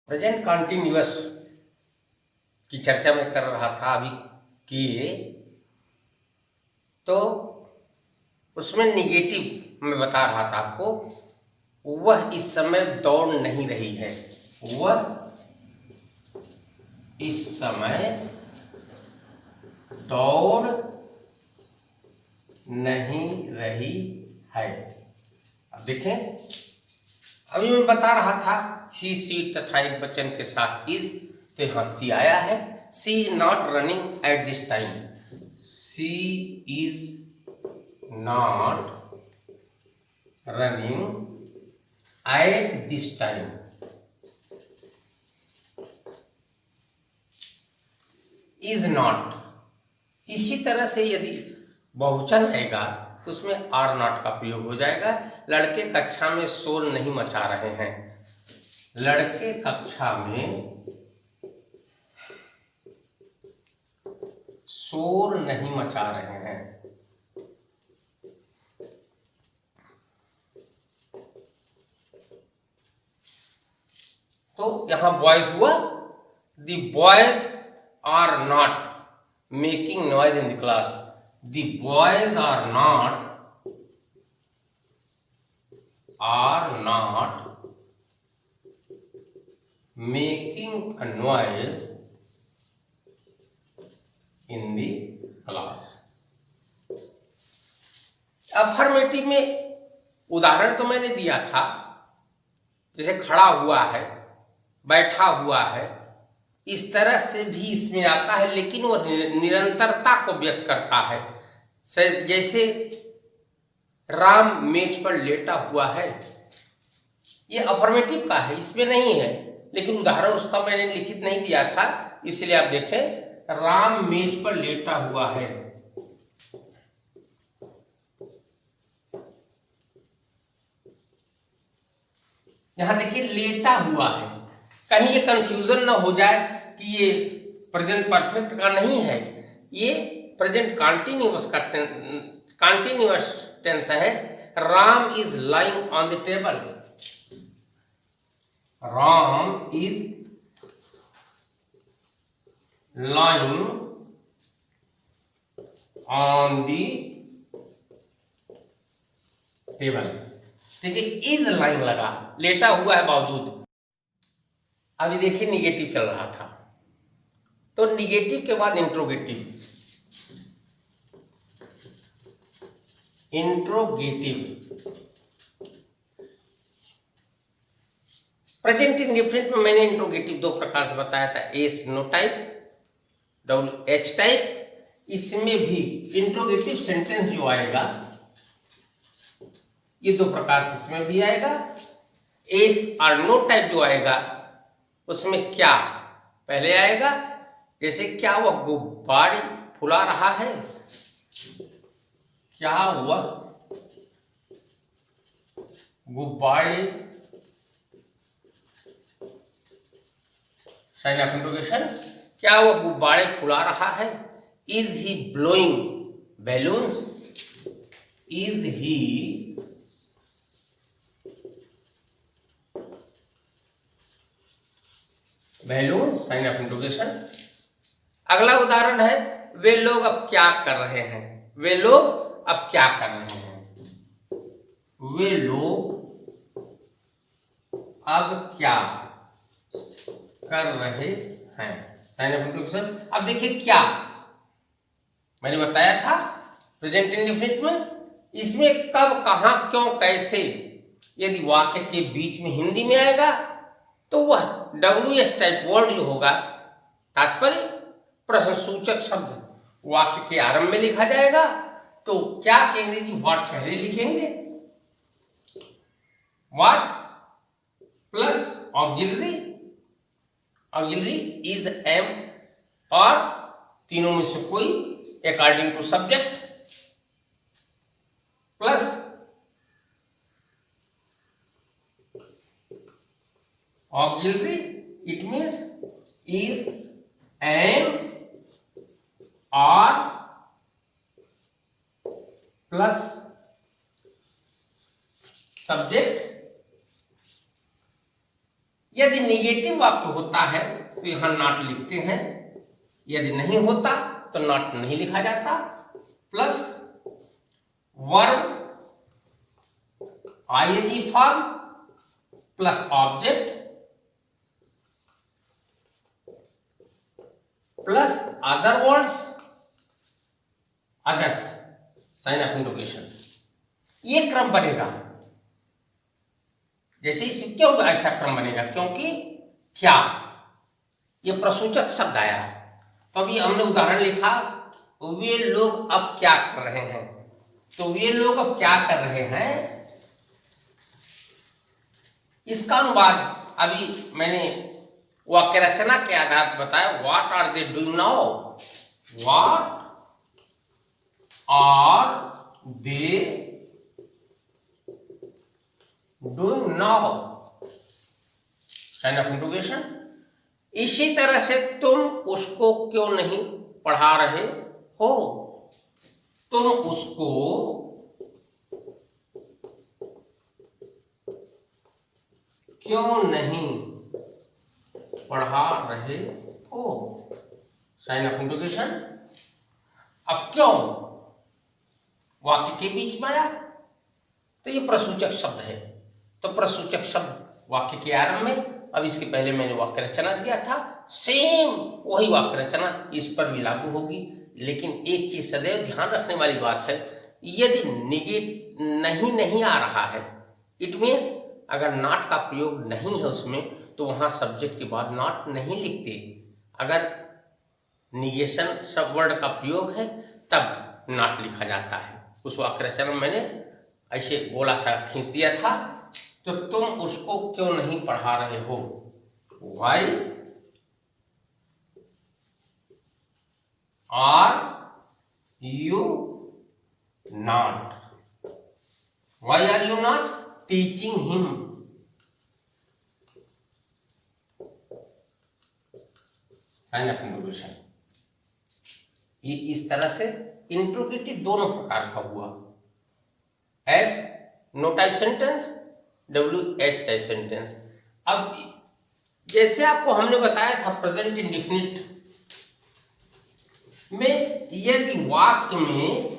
Present continuous की चर्चा मैं कर रहा था अभी किए, तो उसमें निगेटिव मैं बता रहा था आपको, वह इस समय दौड़ नहीं रही है, वह इस समय दौड़ नहीं रही है। अब देखें, अभी मैं बता रहा था ही सी तथा एक वचन के साथ इज, तो यहाँ सी आया है। C is not running at this time, C is not running at this time. Is not, इसी तरह से यदि बहुवचन आएगा तो उसमें आर नॉट का प्रयोग हो जाएगा। लड़के कक्षा में शोर नहीं मचा रहे हैं, लड़के कक्षा में शोर नहीं मचा रहे हैं। तो यहां बॉयज हुआ, the boys are not making noise in the class, the boys are not making a noise in the class. Affirmative में उदाहरण तो मैंने दिया था, जैसे खड़ा हुआ है, बैठा हुआ है, इस तरह से भी इसमें आता है, लेकिन वो निरंतरता को व्यक्त करता है। जैसे राम मेज पर लेटा हुआ है, ये अफर्मेटिव का है, इसमें नहीं है, लेकिन उदाहरण उसका मैंने लिखित नहीं दिया था, इसलिए आप देखें राम मेज पर लेटा हुआ है। यहां देखिए लेटा हुआ है, कहीं ये कंफ्यूजन ना हो जाए कि ये प्रेजेंट परफेक्ट का नहीं है, ये प्रेजेंट कॉन्टिन्यूअस टेंस है। Ram is lying on the table, Ram is lying on the table. देखिए इज लाइंग लगा, लेटा हुआ है बावजूद। अभी देखिए निगेटिव चल रहा था, तो निगेटिव के बाद इंट्रोगेटिव, प्रेजेंट इंडिफरेंट में मैंने इंट्रोगेटिव दो प्रकार से बताया था, yes no type, W H type. इसमें भी इंट्रोगेटिव सेंटेंस जो आएगा ये दो प्रकार से इसमें भी आएगा। एस और नो टाइप जो आएगा उसमें क्या पहले आएगा, जैसे क्या वह गुब्बारे फुला रहा है, क्या वह गुब्बारे, साइन ऑफ इंट्रोगेशन, क्या वह गुब्बारे फुला रहा है। Is he blowing balloons, is he balloon, sign of interrogation. अगला उदाहरण है वे लोग अब क्या कर रहे हैं, वे लोग अब क्या कर रहे हैं, वे लोग अब क्या कर रहे हैं, साइन ऑफ इंट्रोगेशन। अब देखिए क्या मैंने बताया था प्रेजेंट इंडेफिनिट में, इसमें कब, कहां, क्यों, कैसे यदि वाक्य के बीच में हिंदी में आएगा तो वह WS टाइप वर्ड जो होगा, तात्पर्य प्रश्न सूचक शब्द वाक्य के आरंभ में लिखा जाएगा। तो क्या के अंग्रेजी व्हाट पहले लिखेंगे, what plus auxiliary, auxiliary is am, और तीनों में से कोई according to subject, plus auxiliary, it means is, am, or plus subject। यदि निगेटिव वाक्य होता है तो यहां नॉट लिखते हैं, यदि नहीं होता तो नॉट नहीं लिखा जाता। Plus verb ING form plus object plus other words others sign of interrogation, ये क्रम बनेगा। जैसे इस क्यों ऐसा क्रम बनेगा, क्योंकि क्या ये प्रसूचक शब्द आया। तो अभी हमने उदाहरण लिखा, वे लोग अब क्या कर रहे हैं, तो वे लोग अब क्या कर रहे हैं, इसका अनुवाद अभी मैंने वाक्य रचना के आधार पर बताया। What are they doing now, what are they doing now, sign of interrogation. इसी तरह से तुम उसको क्यों नहीं पढ़ा रहे हो, तुम उसको क्यों नहीं पढ़ा रहे हो, साइन ऑफ इंटरोगेशन। अब क्यों वाक्य के बीच में आया, तो ये प्रसूचक शब्द है, तो प्रसूचक शब्द वाक्य के आरंभ में। अब इसके पहले मैंने वाक्य रचना दिया था, सेम वही वाक्य रचना इस पर भी लागू होगी। लेकिन एक चीज सदैव ध्यान रखने वाली बात है, यदि निगेट नहीं आ रहा है, इट मीन्स अगर नॉट का प्रयोग नहीं है उसमें, तो वहां सब्जेक्ट के बाद नॉट नहीं लिखते। अगर निगेशन सब वर्ड का प्रयोग है तब नॉट लिखा जाता है। उस वाक्य रचना में मैंने ऐसे गोला सा खींच दिया था। तो तुम उसको क्यों नहीं पढ़ा रहे हो, why are you not, why are you not teaching him, sign of interrogation. ये इस तरह से इंट्रोगेटिव दोनों प्रकार का हुआ, yes no type sentence, W H type sentence. अब जैसे आपको हमने बताया था प्रेजेंट इंडेफिनिट में, यदि वाक्य में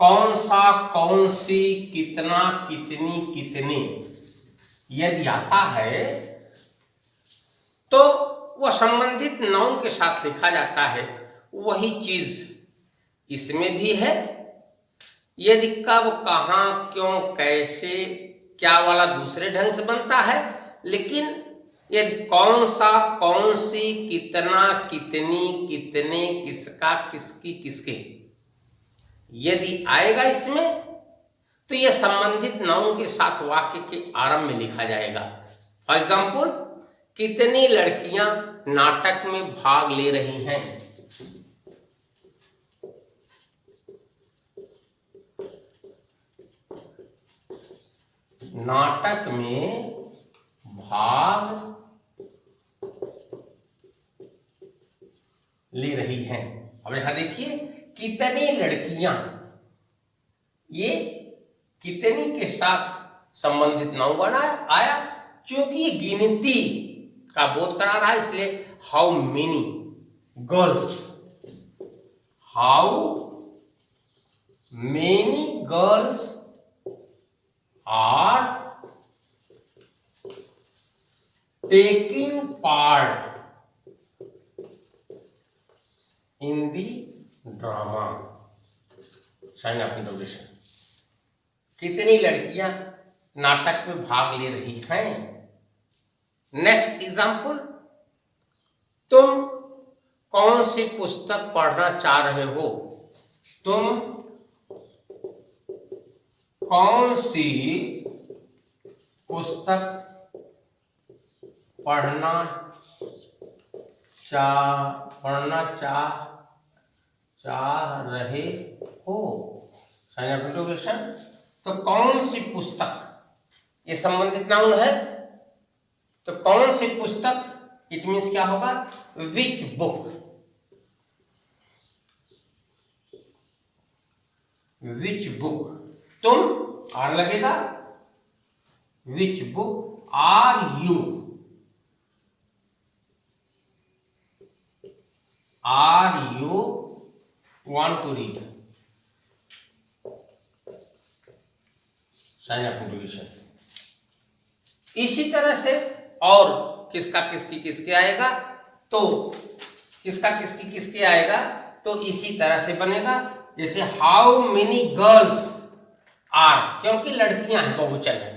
कौन सा, कौन सी, कितना, कितनी, कितने यदि आता है तो वह संबंधित नाउन के साथ लिखा जाता है। वही चीज इसमें भी है। यदि कब, कहां, क्यों, कैसे, क्या वाला दूसरे ढंग से बनता है, लेकिन यदि कौन सा, कौन सी, कितना, कितनी, कितने, किसका, किसकी, किसके यदि आएगा इसमें, तो यह संबंधित नाउन के साथ वाक्य के आरंभ में लिखा जाएगा। फॉर एग्जाम्पल, कितनी लड़कियां नाटक में भाग ले रही हैं, नाटक में भाग ले रही हैं। अब यहां देखिए, कितनी लड़कियां, ये कितनी के साथ संबंधित नाउन बना आया, क्योंकि ये गिनती का बोध करा रहा है, इसलिए how many girls, how many girls are taking part in the drama, sign of interrogation. कितनी लड़कियां नाटक में भाग ले रही हैं। नेक्स्ट एग्जाम्पल, तुम कौन सी पुस्तक पढ़ना चाह रहे हो, तुम कौन सी पुस्तक पढ़ना चाह रहे हो, साइन ऑफ इंटरोगेशन। तो कौन सी पुस्तक, ये संबंधित नाउन है, तो कौन सी पुस्तक, इट मीन्स क्या होगा, विच बुक, विच बुक, तुम आर लगेगा, which book are you want to read, sign of interrogation. इसी तरह से और किसका किसकी किसके आएगा, तो किसका किसकी किसके आएगा तो इसी तरह से बनेगा, जैसे हाउ मेनी गर्ल्स आर, क्योंकि लड़कियां हैं बहुवचन है,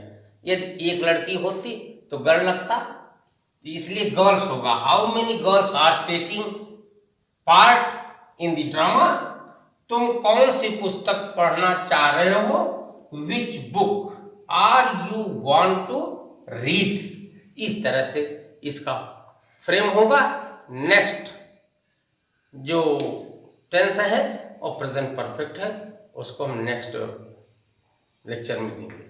यदि एक लड़की होती तो गर्ल लगता, इसलिए गर्ल्स होगा। How many girls are taking part in the drama, तुम कौन सी पुस्तक पढ़ना चाह रहे हो, which book are you want to read, इस तरह से इसका फ्रेम होगा। नेक्स्ट जो टेंस है और प्रेजेंट परफेक्ट है उसको हम नेक्स्ट लेक्चर में देंगे।